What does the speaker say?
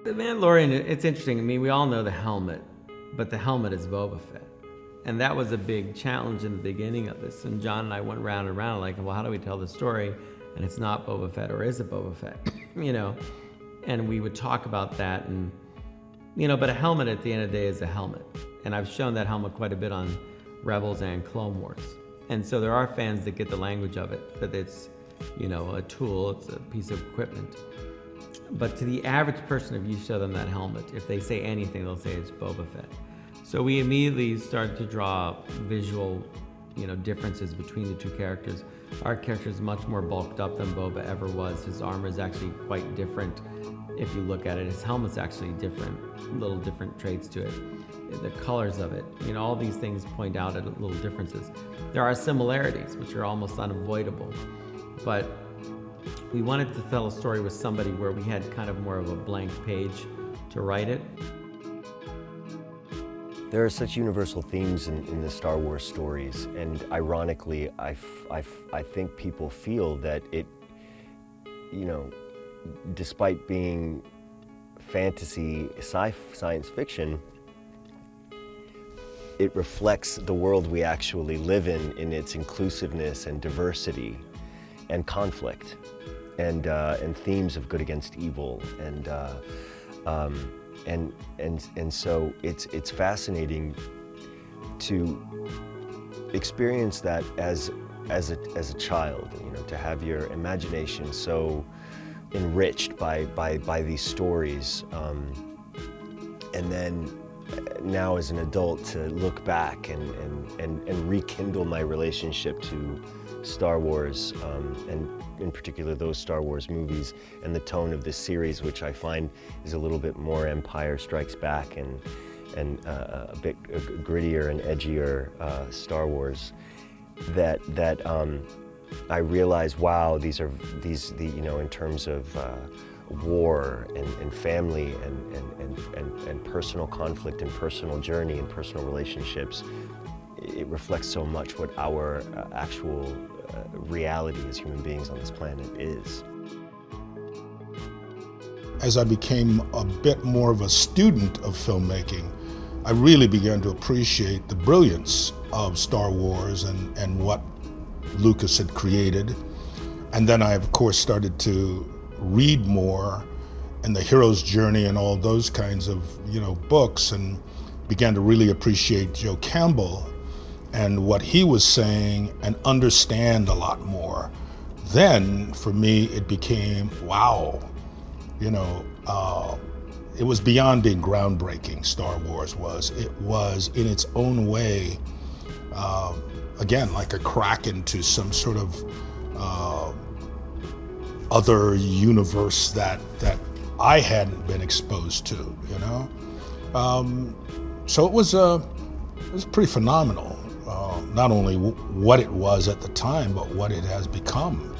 The Mandalorian, it's interesting. I mean, we all know the helmet, but the helmet is Boba Fett. And that was a big challenge in the beginning of this. And John and I went round and round like, well, how do we tell the story? And it's not Boba Fett, or is it Boba Fett? You know? And we would talk about that. And, you know, but a helmet at the end of the day is a helmet. And I've shown that helmet quite a bit on Rebels and Clone Wars. And so there are fans that get the language of it, that it's, you know, a tool, it's a piece of equipment. But to the average person, if you show them that helmet, if they say anything, they'll say it's Boba Fett. So we immediately started to draw visual, you know, differences between the two characters. Our character is much more bulked up than Boba ever was. His armor is actually quite different if you look at it. His helmet's actually different, little different traits to it. The colors of it, you know, all these things point out at little differences. There are similarities, which are almost unavoidable, but we wanted to tell a story with somebody where we had kind of more of a blank page to write it. There are such universal themes in the Star Wars stories, and ironically, I think people feel that it, you know, despite being fantasy, science fiction, it reflects the world we actually live in its inclusiveness and diversity and conflict and themes of good against evil and so it's fascinating to experience that as a child, you know, to have your imagination so enriched by these stories, and then now as an adult to look back and rekindle my relationship to Star Wars, and in particular those Star Wars movies and the tone of this series, which I find is a little bit more Empire Strikes Back and a bit grittier and edgier Star Wars. That I realize, wow, these you know, in terms of war and family and personal conflict and personal journey and personal relationships, it reflects so much what our actual reality as human beings on this planet is. As I became a bit more of a student of filmmaking, I really began to appreciate the brilliance of Star Wars and what Lucas had created. And then I, of course, started to read more and the hero's journey and all those kinds of, you know, books, and began to really appreciate Joe Campbell and what he was saying and understand a lot more. Then for me it became, wow, you know, it was beyond being groundbreaking. Star Wars was. It was in its own way, again, like a crack into some sort of other universe that I hadn't been exposed to, you know? So it was pretty phenomenal, not only what it was at the time, but what it has become.